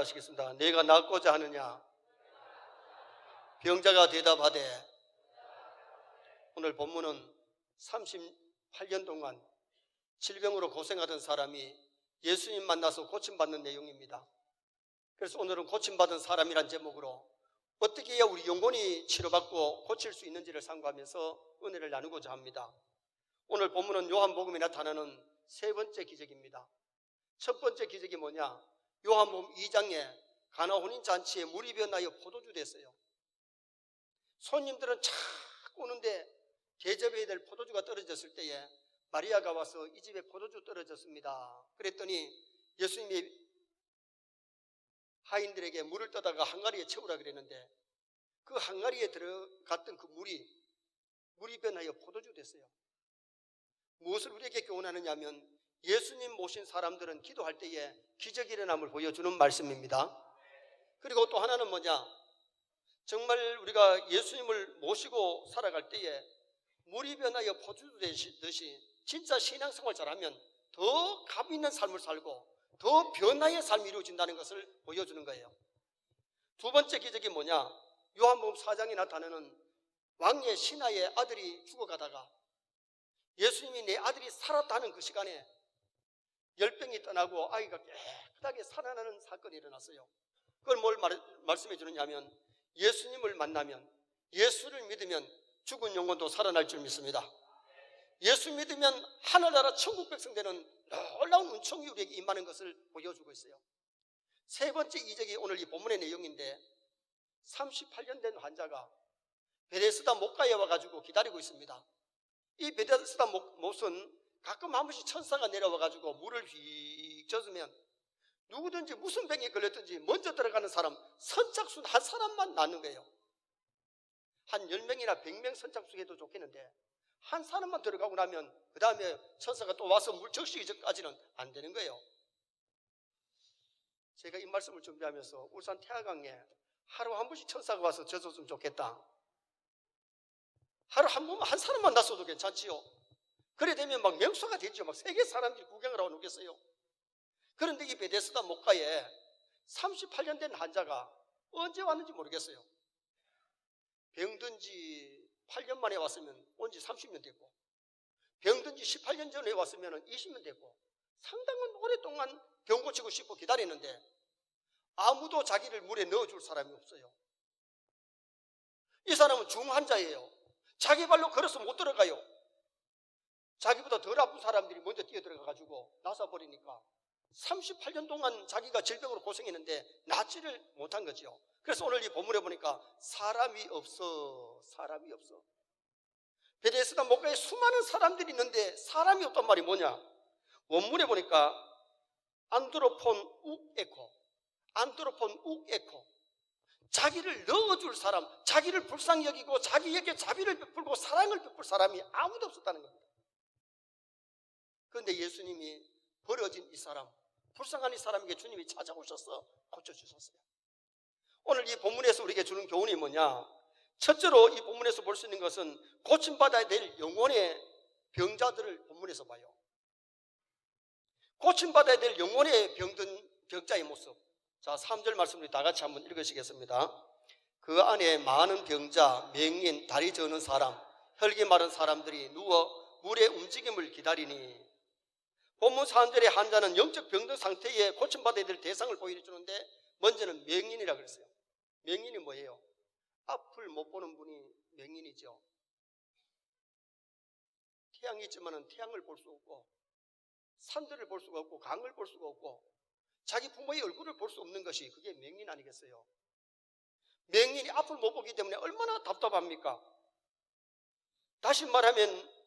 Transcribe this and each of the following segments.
따라하시겠습니다. 내가 낫고자 하느냐? 병자가 대답하되. 오늘 본문은 38년 동안 질병으로 고생하던 사람이 예수님 만나서 고침받는 내용입니다. 그래서 오늘은 고침받은 사람이란 제목으로 어떻게 해야 우리 영혼이 치료받고 고칠 수 있는지를 상고하면서 은혜를 나누고자 합니다. 오늘 본문은 요한복음에 나타나는 세 번째 기적입니다. 첫 번째 기적이 뭐냐? 요한복음 2장에 가나 혼인잔치에 물이 변하여 포도주 됐어요. 손님들은 착 오는데 대접해야 될 포도주가 떨어졌을 때에 마리아가 와서 이 집에 포도주 떨어졌습니다. 그랬더니 예수님이 하인들에게 물을 떠다가 항아리에 채우라 그랬는데 그 항아리에 들어갔던 그 물이 변하여 포도주 됐어요. 무엇을 우리에게 교훈하느냐 하면 예수님 모신 사람들은 기도할 때에 기적이 일어남을 보여주는 말씀입니다. 그리고 또 하나는 뭐냐? 정말 우리가 예수님을 모시고 살아갈 때에 물이 변하여 포도주 되듯이 진짜 신앙생활 잘하면 더 값 있는 삶을 살고 더 변화의 삶이 이루어진다는 것을 보여주는 거예요. 두 번째 기적이 뭐냐? 요한복음 4장에 나타나는 왕의 신하의 아들이 죽어가다가 예수님이 내 아들이 살았다는 그 시간에 열병이 떠나고 아이가 깨끗하게 살아나는 사건이 일어났어요. 그걸 뭘 말씀해 주느냐면 예수님을 만나면, 예수를 믿으면 죽은 영혼도 살아날 줄 믿습니다. 예수 믿으면 하늘나라 천국 백성 되는 놀라운 은총이 우리에게 임하는 것을 보여주고 있어요. 세 번째 이적이 오늘 이 본문의 내용인데 38년 된 환자가 베데스다 못가에 와가지고 기다리고 있습니다. 이 베데스다 못은 가끔 한 번씩 천사가 내려와가지고 물을 휙 젖으면 누구든지 무슨 병에 걸렸든지 먼저 들어가는 사람 선착순 한 사람만 낫는 거예요. 한 10명이나 100명 선착순 해도 좋겠는데 한 사람만 들어가고 나면 그 다음에 천사가 또 와서 물 적시기 전까지는 안 되는 거예요. 제가 이 말씀을 준비하면서 울산 태화강에 하루 한 번씩 천사가 와서 젖었으면 좋겠다. 하루 한 번만 한 사람만 놨어도 괜찮지요. 그래 되면 막 명소가 되죠. 막 세계 사람들이 구경을 하고 오겠어요. 그런데 이 베데스다 목가에 38년 된 환자가 언제 왔는지 모르겠어요. 병든 지 8년 만에 왔으면 온 지 30년 됐고, 병든 지 18년 전에 왔으면 20년 됐고, 상당한 오랫동안 병 고치고 싶어 기다리는데 아무도 자기를 물에 넣어줄 사람이 없어요. 이 사람은 중환자예요. 자기 발로 걸어서 못 들어가요. 자기보다 덜 아픈 사람들이 먼저 뛰어들어가가지고 나서버리니까 38년 동안 자기가 질병으로 고생했는데 낫지를 못한 거죠. 그래서 오늘 이 본문에 보니까 사람이 없어. 베데스다 목가에 수많은 사람들이 있는데 사람이 없단 말이 뭐냐? 원문에 보니까 안드로폰 욱 에코, 자기를 넣어줄 사람, 자기를 불쌍히 여기고 자기에게 자비를 베풀고 사랑을 베풀 사람이 아무도 없었다는 겁니다. 그런데 예수님이 버려진 이 사람, 불쌍한 이 사람에게 주님이 찾아오셔서 고쳐주셨어요. 오늘 이 본문에서 우리에게 주는 교훈이 뭐냐? 첫째로 이 본문에서 볼 수 있는 것은 고침받아야 될 영혼의 병자들을 본문에서 봐요. 고침받아야 될 영혼의 병든 병자의 모습. 자, 3절 말씀을 다 같이 한번 읽으시겠습니다. 그 안에 많은 병자, 맹인, 다리 저는 사람, 혈기 마른 사람들이 누워 물의 움직임을 기다리니. 본문 3절의 환자는 영적 병든 상태에 고침받아야 될 대상을 보여주는데 먼저는 맹인이라고 그랬어요. 맹인이 뭐예요? 앞을 못 보는 분이 맹인이죠. 태양이 있지만 태양을 볼 수 없고 산들을 볼 수가 없고 강을 볼 수가 없고 자기 부모의 얼굴을 볼 수 없는 것이 그게 맹인 아니겠어요? 맹인이 앞을 못 보기 때문에 얼마나 답답합니까? 다시 말하면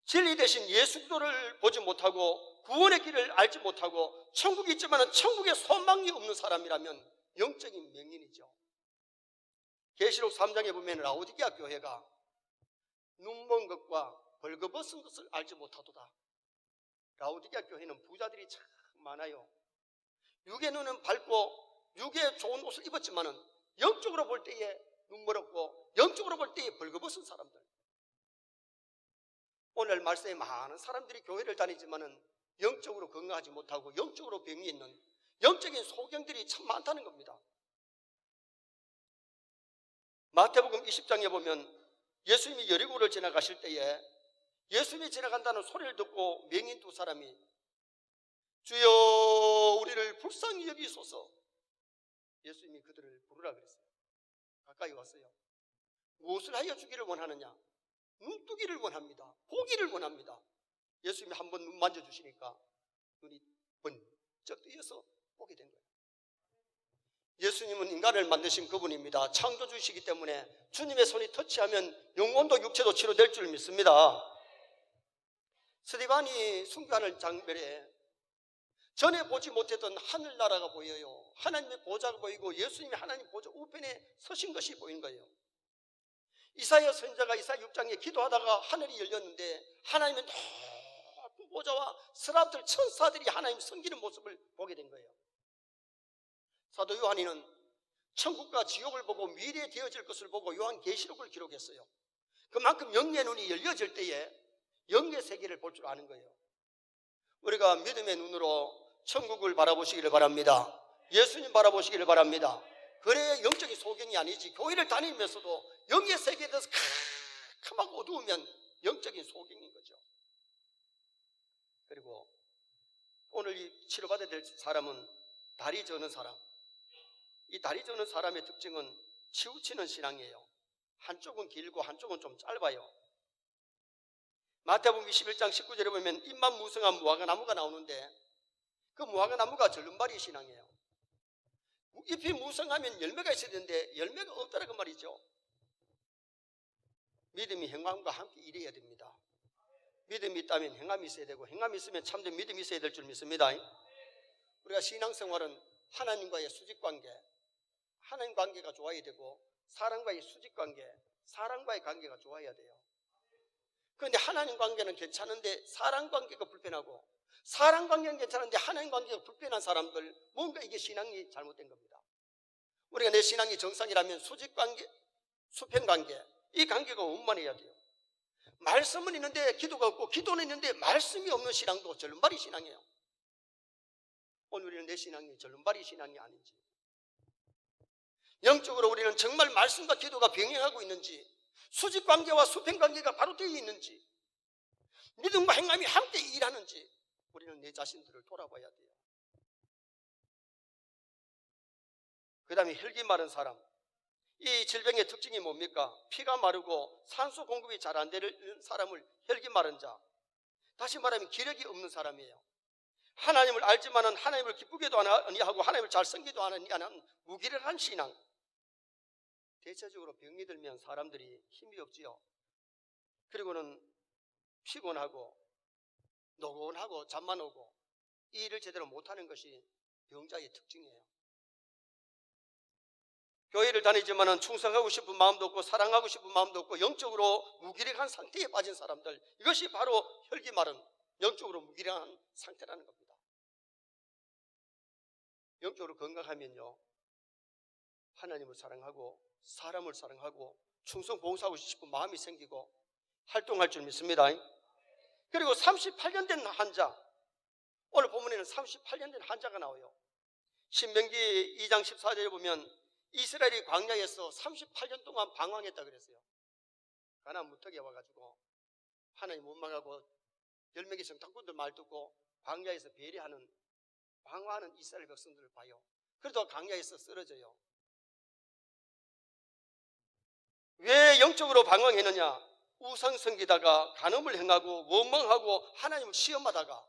진리 대신 예수 그리스도를 보지 못하고 구원의 길을 알지 못하고 천국이 있지만 천국에 소망이 없는 사람이라면 영적인 맹인이죠. 계시록 3장에 보면 라오디게아 교회가 눈먼 것과 벌거벗은 것을 알지 못하도다. 라오디게아 교회는 부자들이 참 많아요. 육의 눈은 밝고 육의 좋은 옷을 입었지만 영적으로 볼 때에 눈멀었고 영적으로 볼 때에 벌거벗은 사람들. 오늘 말씀에 많은 사람들이 교회를 다니지만 영적으로 건강하지 못하고 영적으로 병이 있는, 영적인 소경들이 참 많다는 겁니다. 마태복음 20장에 보면 예수님이 여리고를 지나가실 때에 예수님이 지나간다는 소리를 듣고 맹인 두 사람이 주여 우리를 불쌍히 여기소서. 예수님이 그들을 부르라 그랬어요. 가까이 왔어요. 무엇을 하여 주기를 원하느냐? 눈뜨기를 원합니다. 보기를 원합니다. 예수님이 한번 눈 만져주시니까 눈이 번쩍 뜨여서 보게 된 거예요. 예수님은 인간을 만드신 그분입니다. 창조주시기 때문에 주님의 손이 터치하면 영혼도 육체도 치료될 줄 믿습니다. 스데반이 순교하는 장면에 전에 보지 못했던 하늘나라가 보여요. 하나님의 보좌가 보이고 예수님이 하나님 보좌 우편에 서신 것이 보이는 거예요. 이사야 선지자가 이사야 6장에 기도하다가 하늘이 열렸는데 하나님의 높은 보좌와 스라들 천사들이 하나님 섬기는 모습을 보게 된 거예요. 사도 요한이는 천국과 지옥을 보고 미래에 되어질 것을 보고 요한계시록을 기록했어요. 그만큼 영의 눈이 열려질 때에 영의 세계를 볼 줄 아는 거예요. 우리가 믿음의 눈으로 천국을 바라보시기를 바랍니다. 예수님 바라보시기를 바랍니다. 그래야 영적인 소경이 아니지 교회를 다니면서도 영의 세계에 대해서 캄캄하고 어두우면 영적인 소경인 거죠. 그리고 오늘 이 치료받아야 될 사람은 다리 저는 사람. 이 다리 저는 사람의 특징은 치우치는 신앙이에요. 한쪽은 길고 한쪽은 좀 짧아요. 마태복음 21장 19절에 보면 잎만 무성한 무화과나무가 나오는데 그 무화과나무가 절름발이 신앙이에요. 잎이 무성하면 열매가 있어야 되는데 열매가 없다라고 말이죠. 믿음이 행함과 함께 일해야 됩니다. 믿음이 있다면 행함이 있어야 되고 행함이 있으면 참된 믿음이 있어야 될 줄 믿습니다. 우리가 신앙생활은 하나님과의 수직관계, 하나님 관계가 좋아야 되고 사람과의 수직관계, 사람과의 관계가 좋아야 돼요. 그런데 하나님 관계는 괜찮은데 사람 관계가 불편하고 사람 관계는 괜찮은데 하나님 관계가 불편한 사람들, 뭔가 이게 신앙이 잘못된 겁니다. 우리가 내 신앙이 정상이라면 수직관계, 수평관계, 이 관계가 원만해야 돼요. 말씀은 있는데 기도가 없고 기도는 있는데 말씀이 없는 신앙도 절름발이 신앙이에요. 오늘 우리는 내 신앙이 절름발이 신앙이 아닌지, 영적으로 우리는 정말 말씀과 기도가 병행하고 있는지, 수직관계와 수평관계가 바로 되어 있는지, 믿음과 행함이 함께 일하는지 우리는 내 자신들을 돌아봐야 돼요. 그 다음에 혈기 마른 사람. 이 질병의 특징이 뭡니까? 피가 마르고 산소 공급이 잘 안 되는 사람을 혈기 마른 자, 다시 말하면 기력이 없는 사람이에요. 하나님을 알지만은 하나님을 기쁘게도 아니하고 하나님을 잘 섬기도 아니하는 무기력한 신앙. 대체적으로 병이 들면 사람들이 힘이 없지요. 그리고는 피곤하고 노곤하고 잠만 오고 이 일을 제대로 못하는 것이 병자의 특징이에요. 교회를 다니지만은 충성하고 싶은 마음도 없고 사랑하고 싶은 마음도 없고 영적으로 무기력한 상태에 빠진 사람들, 이것이 바로 혈기 마른 영적으로 무기력한 상태라는 겁니다. 영적으로 건강하면요, 하나님을 사랑하고 사람을 사랑하고 충성 봉사하고 싶은 마음이 생기고 활동할 줄 믿습니다. 그리고 38년 된 환자, 오늘 본문에는 38년 된 환자가 나와요. 신명기 2장 14절에 보면 이스라엘이 광야에서 38년 동안 방황했다 그랬어요. 가나안 무턱에 와가지고 하나님 원망하고 10명의 정탐꾼들 말 듣고 광야에서 배려하는, 방황하는 이스라엘 백성들을 봐요. 그래도 광야에서 쓰러져요. 왜 영적으로 방황했느냐? 우상 섬기다가 간음을 행하고 원망하고 하나님을 시험하다가,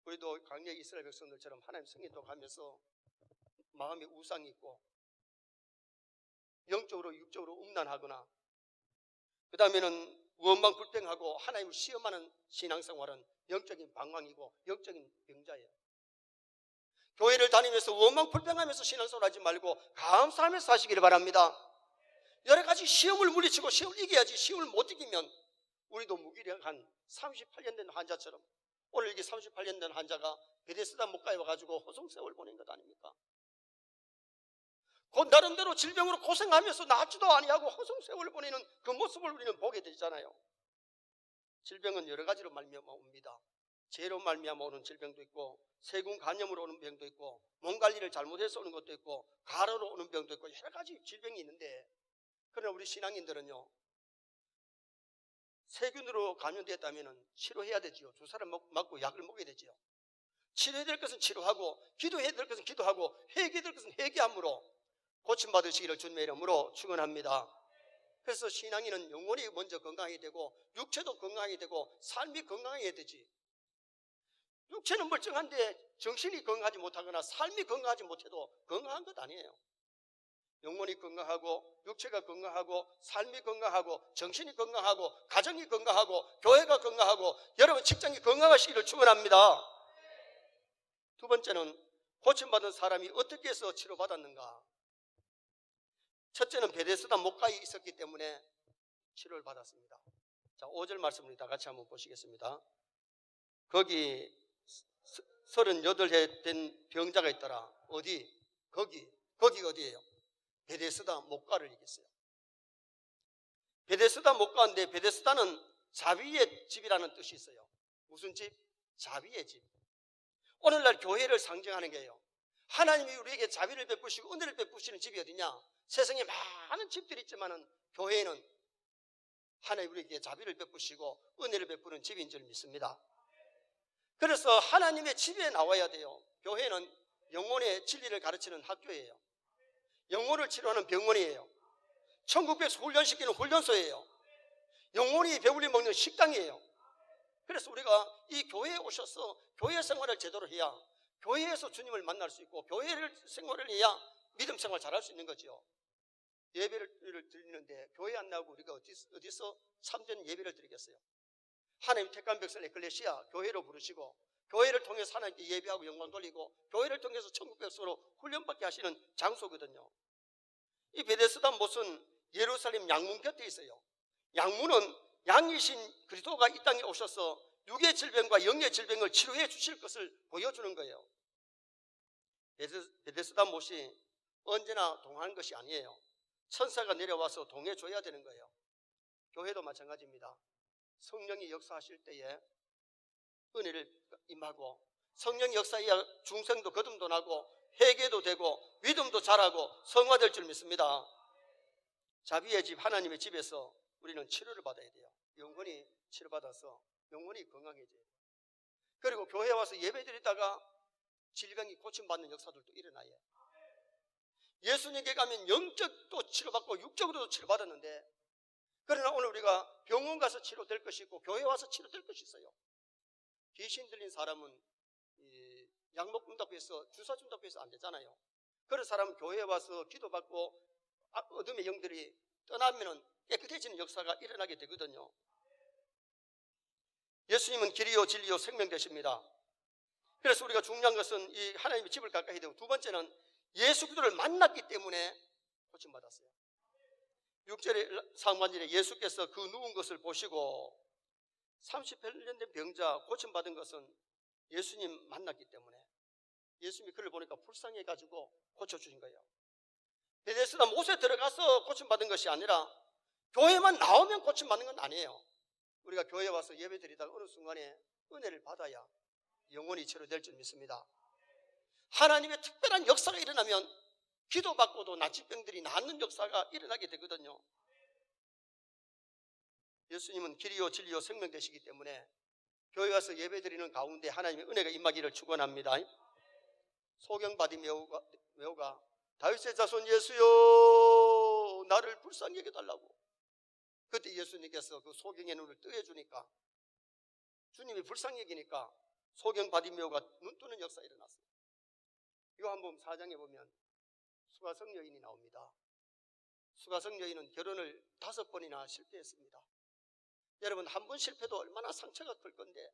우리도 광야 이스라엘 백성들처럼 하나님 섬기도록 하면서 마음에 우상이 있고 영적으로 육적으로 음란하거나 그 다음에는 원망 불평하고 하나님을 시험하는 신앙생활은 영적인 방황이고 영적인 병자예요. 교회를 다니면서 원망 불평하면서 신앙생활 하지 말고 감사하면서 하시기를 바랍니다. 여러 가지 시험을 물리치고 시험을 이겨야지. 시험을 못 이기면 우리도 무기력한 38년 된 환자처럼, 오늘 이게 38년 된 환자가 베데스다 목가에 와가지고 호송세월 보낸 것 아닙니까? 그 나름대로 질병으로 고생하면서 낫지도 아니하고 호송세월을 보내는 그 모습을 우리는 보게 되잖아요. 질병은 여러 가지로 말미암아 옵니다. 죄로 말미암아 오는 질병도 있고, 세균 간염으로 오는 병도 있고, 몸 관리를 잘못해서 오는 것도 있고, 가로로 오는 병도 있고, 여러 가지 질병이 있는데, 그러나 우리 신앙인들은요, 세균으로 감염되었다면 치료해야 되지요. 주사를 맞고 약을 먹어야 되지요. 치료해야 될 것은 치료하고, 기도해야 될 것은 기도하고, 회개해야 될 것은 회개함으로 고침받으시기를 주님의 이름으로 축원합니다. 그래서 신앙인은 영혼이 먼저 건강하게 되고, 육체도 건강하게 되고, 삶이 건강해야 되지. 육체는 멀쩡한데 정신이 건강하지 못하거나 삶이 건강하지 못해도 건강한 것 아니에요. 영혼이 건강하고, 육체가 건강하고, 삶이 건강하고, 정신이 건강하고, 가정이 건강하고, 교회가 건강하고, 여러분 직장이 건강하시기를 축원합니다. 두 번째는 고침받은 사람이 어떻게 해서 치료받았는가. 첫째는 베데스다 목가에 있었기 때문에 치료를 받았습니다. 자, 5절 말씀을 다 같이 한번 보시겠습니다. 거기 38해 된 병자가 있더라. 어디? 거기가 어디예요? 베데스다 목가를 얘기했어요. 베데스다 목가인데, 베데스다는 자비의 집이라는 뜻이 있어요. 무슨 집? 자비의 집. 오늘날 교회를 상징하는 게요, 하나님이 우리에게 자비를 베푸시고 은혜를 베푸시는 집이 어디냐? 세상에 많은 집들이 있지만 교회는 하나님 우리에게 자비를 베푸시고 은혜를 베푸는 집인 줄 믿습니다. 그래서 하나님의 집에 나와야 돼요. 교회는 영혼의 진리를 가르치는 학교예요. 영혼을 치료하는 병원이에요. 천국에서 훈련시키는 훈련소예요. 영혼이 배불리 먹는 식당이에요. 그래서 우리가 이 교회에 오셔서 교회 생활을 제대로 해야 교회에서 주님을 만날 수 있고, 교회를 생활을 해야 믿음 생활 잘할 수 있는 거죠. 예배를 드리는데 교회 안 나오고 우리가 어디서 참된 예배를 드리겠어요? 하나님 택한 백성 에클레시아 교회로 부르시고, 교회를 통해서 하나님께 예배하고 영광 돌리고, 교회를 통해서 천국 백성으로 훈련받게 하시는 장소거든요. 이 베데스다 못은 예루살렘 양문 곁에 있어요. 양문은 양이신 그리스도가 이 땅에 오셔서 육의 질병과 영의 질병을 치료해 주실 것을 보여주는 거예요. 베데스다 못이 언제나 동하는 것이 아니에요. 천사가 내려와서 동해줘야 되는 거예요. 교회도 마찬가지입니다. 성령이 역사하실 때에 은혜를 임하고, 성령 역사해야 중생도 거듭도 나고, 회개도 되고, 믿음도 자라고 성화될 줄 믿습니다. 자비의 집, 하나님의 집에서 우리는 치료를 받아야 돼요. 영혼이 치료받아서 영혼이 건강해져요. 그리고 교회에 와서 예배드리다가 질병이 고침받는 역사들도 일어나요. 예수님께 가면 영적도 치료받고 육적으로도 치료받았는데, 그러나 오늘 우리가 병원 가서 치료될 것이 있고 교회 와서 치료될 것이 있어요. 귀신 들린 사람은 약 먹는다고 해서, 주사 준다고 해서 안 되잖아요. 그런 사람은 교회에 와서 기도받고 어둠의 영들이 떠나면 깨끗해지는 역사가 일어나게 되거든요. 예수님은 길이요 진리요 생명 되십니다. 그래서 우리가 중요한 것은 이 하나님의 집을 가까이 되고, 두 번째는 예수 그리스도를 만났기 때문에 고침받았어요. 6절의 상반절에 예수께서 그 누운 것을 보시고, 38년 된 병자 고침받은 것은 예수님 만났기 때문에, 예수님이 그를 보니까 불쌍해가지고 고쳐주신 거예요. 베데스다 못에 들어가서 고침받은 것이 아니라 교회만 나오면 고침받는 건 아니에요. 우리가 교회에 와서 예배드리다가 어느 순간에 은혜를 받아야 영혼이 치료될 줄 믿습니다. 하나님의 특별한 역사가 일어나면 기도받고도 난치병들이 낫는 역사가 일어나게 되거든요. 예수님은 길이요 진리요 생명 되시기 때문에 교회 와서 예배드리는 가운데 하나님의 은혜가 임하기를 축원합니다. 소경바디메오가 다윗의 자손 예수여 나를 불쌍히 여겨달라고, 그때 예수님께서 그 소경의 눈을 뜨여주니까, 주님이 불쌍히 여기니까 소경바디메오가 눈 뜨는 역사가 일어났어요. 요한복음 4장에 보면 수가성 여인이 나옵니다. 수가성 여인은 결혼을 5번이나 실패했습니다. 여러분, 한 번 실패도 얼마나 상처가 클 건데,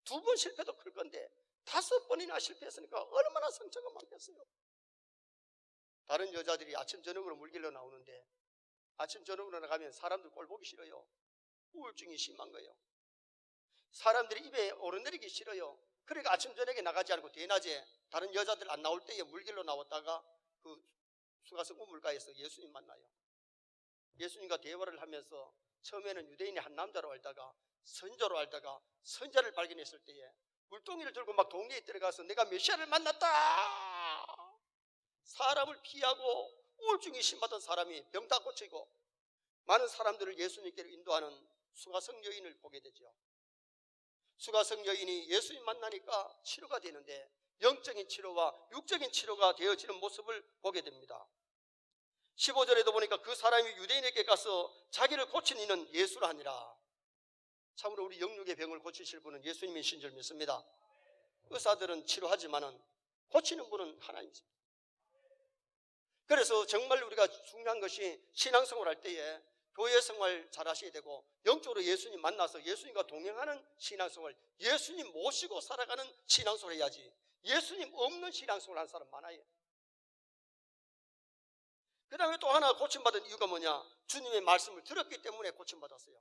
2번 실패도 클 건데 5번이나 실패했으니까 얼마나 상처가 많겠어요. 다른 여자들이 아침 저녁으로 물길로 나오는데, 아침 저녁으로 나가면 사람들 꼴 보기 싫어요. 우울증이 심한 거예요. 사람들이 입에 오르내리기 싫어요. 그러니까 아침 저녁에 나가지 않고 대낮에 다른 여자들 안 나올 때에 물길로 나왔다가 그 수가성 우물가에서 예수님 만나요. 예수님과 대화를 하면서 처음에는 유대인이 한 남자로 알다가 선조로 알다가 선자를 발견했을 때에 물동이를 들고 막 동네에 들어가서 내가 메시아를 만났다. 사람을 피하고 우울증이 심하던 사람이 병 다 고치고 많은 사람들을 예수님께로 인도하는 수가성 여인을 보게 되죠. 수가성 여인이 예수님 만나니까 치료가 되는데 영적인 치료와 육적인 치료가 되어지는 모습을 보게 됩니다. 15절에도 보니까 그 사람이 유대인에게 가서 자기를 고친 이는 예수라 하니라. 참으로 우리 영육의 병을 고치실 분은 예수님이신 줄 믿습니다. 의사들은 치료하지만은 고치는 분은 하나님이십니다. 그래서 정말 우리가 중요한 것이 신앙생활 할 때에 교회 생활 잘 하셔야 되고 영적으로 예수님 만나서 예수님과 동행하는 신앙생활, 예수님 모시고 살아가는 신앙생활 해야지. 예수님 없는 신앙생활 하는 사람 많아요. 그 다음에 또 하나 고침받은 이유가 뭐냐? 주님의 말씀을 들었기 때문에 고침받았어요.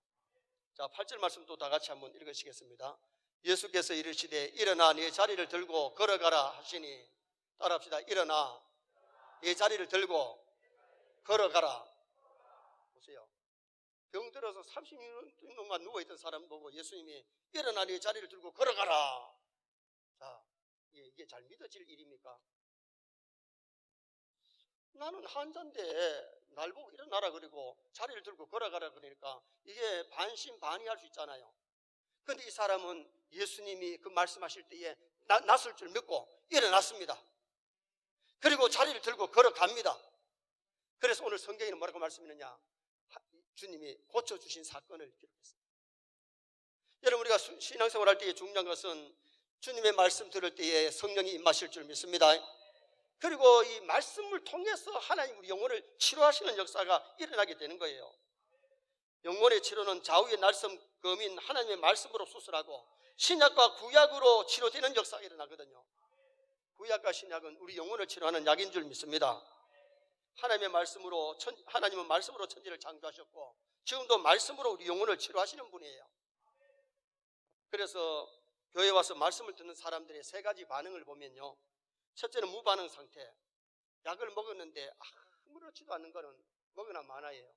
자, 8절 말씀 또 다 같이 한번 읽으시겠습니다. 예수께서 이르시되 일어나 네 자리를 들고 걸어가라 하시니, 따라합시다. 일어나 네 자리를 들고 걸어가라. 보세요. 병들어서 30년 동안 누워있던 사람 보고 예수님이 일어나 네 자리를 들고 걸어가라. 자, 이게 잘 믿어질 일입니까? 나는 환자인데 날 보고 일어나라 그리고 자리를 들고 걸어가라 그러니까 이게 반신반의할 수 있잖아요. 그런데 이 사람은 예수님이 그 말씀하실 때에 낫을 줄 믿고 일어났습니다. 그리고 자리를 들고 걸어갑니다. 그래서 오늘 성경에는 뭐라고 말씀했느냐? 주님이 고쳐주신 사건을 기록했습니다. 여러분, 우리가 신앙생활 할 때에 중요한 것은 주님의 말씀 들을 때에 성령이 임하실 줄 믿습니다. 그리고 이 말씀을 통해서 하나님 우리 영혼을 치료하시는 역사가 일어나게 되는 거예요. 영혼의 치료는 좌우의 날섬검인 하나님의 말씀으로 수술하고 신약과 구약으로 치료되는 역사가 일어나거든요. 구약과 신약은 우리 영혼을 치료하는 약인 줄 믿습니다. 하나님의 말씀으로, 하나님은 말씀으로 천지를 창조하셨고 지금도 말씀으로 우리 영혼을 치료하시는 분이에요. 그래서 교회 와서 말씀을 듣는 사람들의 세 가지 반응을 보면요, 첫째는 무반응 상태. 약을 먹었는데 아무렇지도 않는 거는 먹으나 마나예요.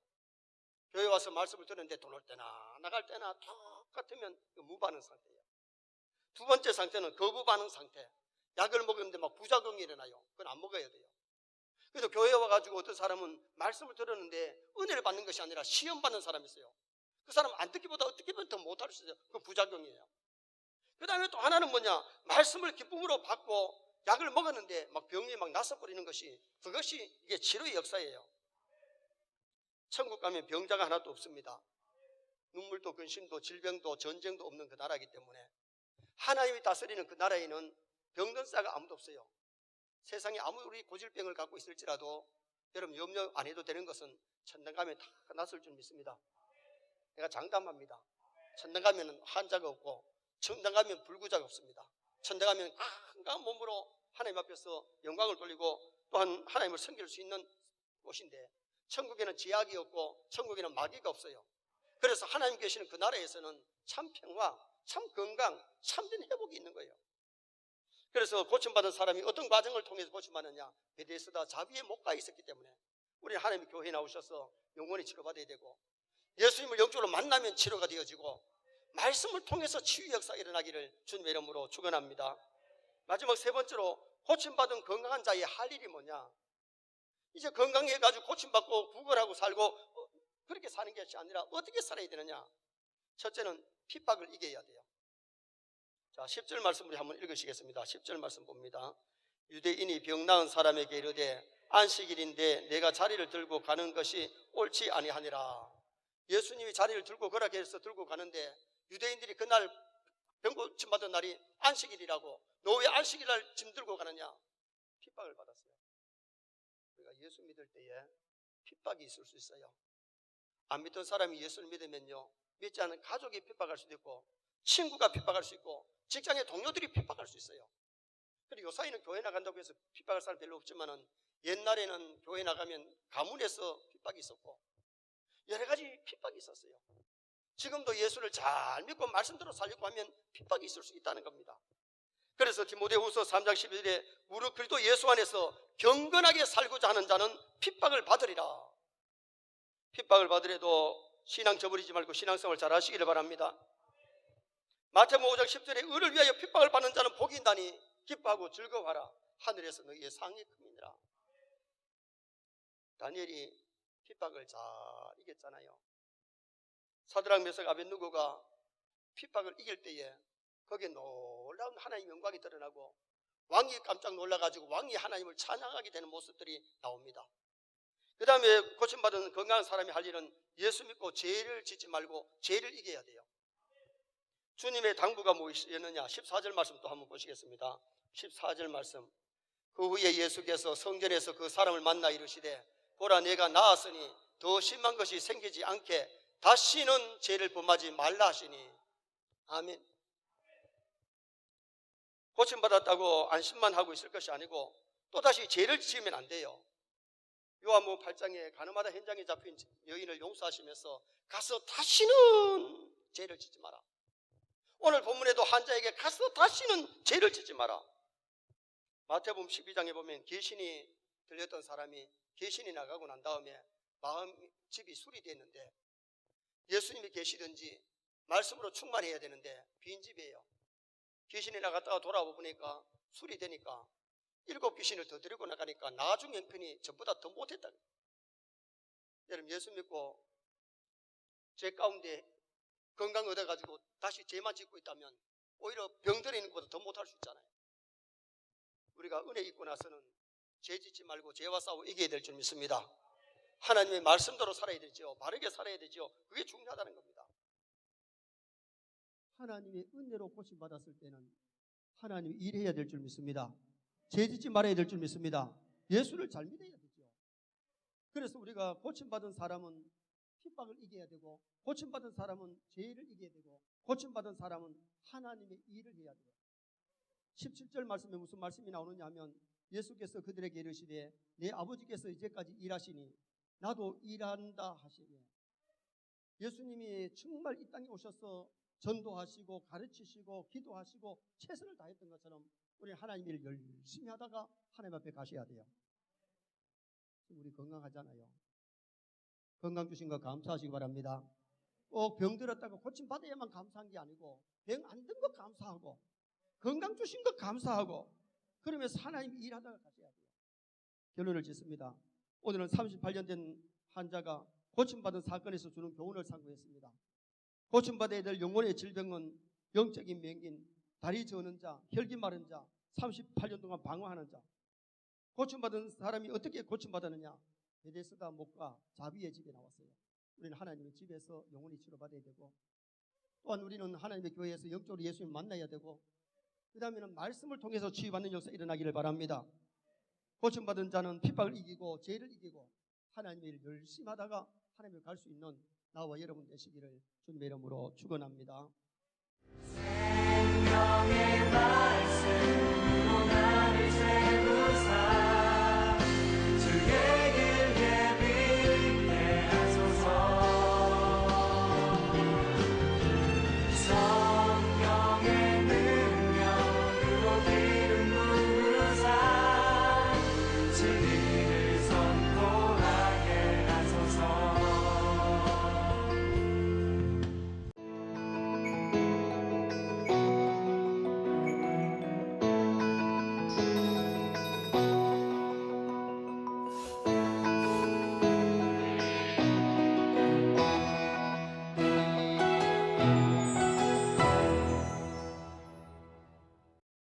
교회 와서 말씀을 듣는데 들어올 때나 나갈 때나 똑같으면 무반응 상태예요. 두 번째 상태는 거부 반응 상태. 약을 먹었는데 막 부작용이 일어나요. 그건 안 먹어야 돼요. 그래서 교회에 와가지고 어떤 사람은 말씀을 들었는데 은혜를 받는 것이 아니라 시험 받는 사람이 있어요. 그 사람은 안 듣기보다 어떻게 보면 더 못할 수 있어요. 그 부작용이에요. 그 다음에 또 하나는 뭐냐, 말씀을 기쁨으로 받고 약을 먹었는데 막 병이 막 났어버리는 것이, 그것이 이게 치료의 역사예요. 천국 가면 병자가 하나도 없습니다. 눈물도 근심도 질병도 전쟁도 없는 그 나라이기 때문에 하나님이 다스리는 그 나라에는 병든 자가 아무도 없어요. 세상에 아무리 고질병을 갖고 있을지라도 여러분 염려 안 해도 되는 것은 천당 가면 다 낫을 줄 믿습니다. 내가 장담합니다. 천당 가면 환자가 없고 천당 가면 불구자가 없습니다. 천당 가면 건강한 몸으로 하나님 앞에서 영광을 돌리고 또한 하나님을 섬길 수 있는 곳인데, 천국에는 제약이 없고 천국에는 마귀가 없어요. 그래서 하나님 계시는 그 나라에서는 참 평화, 참 건강, 참된 회복이 있는 거예요. 그래서 고침받은 사람이 어떤 과정을 통해서 고침받느냐, 베데스다 자비의 목가에 있었기 때문에 우리는 하나님의 교회에 나오셔서 영원히 치료받아야 되고, 예수님을 영적으로 만나면 치료가 되어지고, 말씀을 통해서 치유 역사가 일어나기를 주님의 이름으로 축원합니다. 마지막 세 번째로, 고침받은 건강한 자의 할 일이 뭐냐, 이제 건강해가지고 고침받고 구걸하고 살고 그렇게 사는 것이 아니라 어떻게 살아야 되느냐. 첫째는 핍박을 이겨야 돼요. 자, 10절 말씀 우리 한번 읽으시겠습니다. 10절 말씀 봅니다. 유대인이 병 나은 사람에게 이르되 안식일인데 내가 자리를 들고 가는 것이 옳지 아니하니라. 예수님이 자리를 들고 가라고 해서 들고 가는데 유대인들이 그날 병 고침받은 날이 안식일이라고, 너 왜 안식일날 짐 들고 가느냐, 핍박을 받았어요. 우리가 예수 믿을 때에 핍박이 있을 수 있어요. 안 믿던 사람이 예수를 믿으면요, 믿지 않은 가족이 핍박할 수도 있고, 친구가 핍박할 수 있고, 직장의 동료들이 핍박할 수 있어요. 그리고 요사이는 교회 나간다고 해서 핍박할 사람 별로 없지만은 옛날에는 교회 나가면 가문에서 핍박이 있었고 여러 가지 핍박이 있었어요. 지금도 예수를 잘 믿고 말씀대로 살려고 하면 핍박이 있을 수 있다는 겁니다. 그래서 디모데후서 3장 11절에 무릇 그리스도 예수 안에서 경건하게 살고자 하는 자는 핍박을 받으리라. 핍박을 받으려도 신앙 저버리지 말고 신앙생활 잘 하시기를 바랍니다. 마태복음 5장 10절에 의를 위하여 핍박을 받는 자는 복이 있나니 기뻐하고 즐거워하라. 하늘에서 너희의 상이 큼이니라. 다니엘이 핍박을 잘 이겼잖아요. 사드락 메삭 아벳느고가 핍박을 이길 때에 거기에 놀라운 하나님의 영광이 드러나고 왕이 깜짝 놀라가지고 왕이 하나님을 찬양하게 되는 모습들이 나옵니다. 그 다음에 고침받은 건강한 사람이 할 일은 예수 믿고 죄를 짓지 말고 죄를 이겨야 돼요. 주님의 당부가 무엇이었느냐? 14절 말씀 또 한번 보시겠습니다. 14절 말씀. 그 후에 예수께서 성전에서 그 사람을 만나 이르시되 보라 내가 나았으니 더 심한 것이 생기지 않게 다시는 죄를 범하지 말라 하시니. 아멘. 고침받았다고 안심만 하고 있을 것이 아니고 또다시 죄를 지으면 안 돼요. 요한복음 8장에 가늠하다 현장에 잡힌 여인을 용서하시면서 가서 다시는 죄를 짓지 마라. 오늘 본문에도 환자에게 가서 다시는 죄를 짓지 마라. 마태복음 12장에 보면 귀신이 들렸던 사람이 귀신이 나가고 난 다음에 집이 수리됐는데 예수님이 계시든지 말씀으로 충만해야 되는데 빈집이에요. 귀신이 나갔다가 돌아보니까 수리되니까 7 귀신을 더 데리고 나가니까 나중 형편이 전보다 더 못했다. 여러분 예수 믿고 죄 가운데 건강 얻어가지고 다시 죄만 짓고 있다면 오히려 병들어 있는 것보다 더 못할 수 있잖아요. 우리가 은혜 입고 나서는 죄 짓지 말고 죄와 싸우고 이겨야 될 줄 믿습니다. 하나님의 말씀대로 살아야 되죠. 바르게 살아야 되죠. 그게 중요하다는 겁니다. 하나님의 은혜로 고침받았을 때는 하나님이 일해야 될 줄 믿습니다. 죄 짓지 말아야 될 줄 믿습니다. 예수를 잘 믿어야 되죠. 그래서 우리가 고침받은 사람은 핍박을 이겨야 되고 고침받은 사람은 죄를 이겨야 되고 고침받은 사람은 하나님의 일을 해야 돼요. 17절 말씀에 무슨 말씀이 나오느냐 하면 예수께서 그들에게 이르시되 내 아버지께서 이제까지 일하시니 나도 일한다 하시니. 예수님이 정말 이 땅에 오셔서 전도하시고 가르치시고 기도하시고 최선을 다했던 것처럼 우리는 하나님 일을 열심히 하다가 하나님 앞에 가셔야 돼요. 우리 건강하잖아요. 건강 주신 거 감사하시기 바랍니다. 꼭 병 들었다고 고침 받아야만 감사한 게 아니고 병 안 든 거 감사하고 건강 주신 거 감사하고 그러면서 하나님 일하다가 가셔야 돼요. 결론을 짓습니다. 오늘은 38년 된 환자가 고침받은 사건에서 주는 교훈을 상고했습니다. 고침받아야 될 영혼의 질병은 영적인 맹인, 다리 저는 자, 혈기 마른 자, 38년 동안 방황하는 자. 고침받은 사람이 어떻게 고침받았느냐? 베데스다 목과 자비의 집에 나왔어요. 우리는 하나님의 집에서 영혼이 치료받아야 되고 또한 우리는 하나님의 교회에서 영적으로 예수님을 만나야 되고 그 다음에는 말씀을 통해서 치유받는 역사 일어나기를 바랍니다. 고침받은 자는 핍박을 이기고 죄를 이기고 하나님의 일을 열심히 하다가 하나님을 갈 수 있는 나와 여러분 되시기를 주님의 이름으로 축원합니다. 생명의 말씀으로 나를 세우사 주의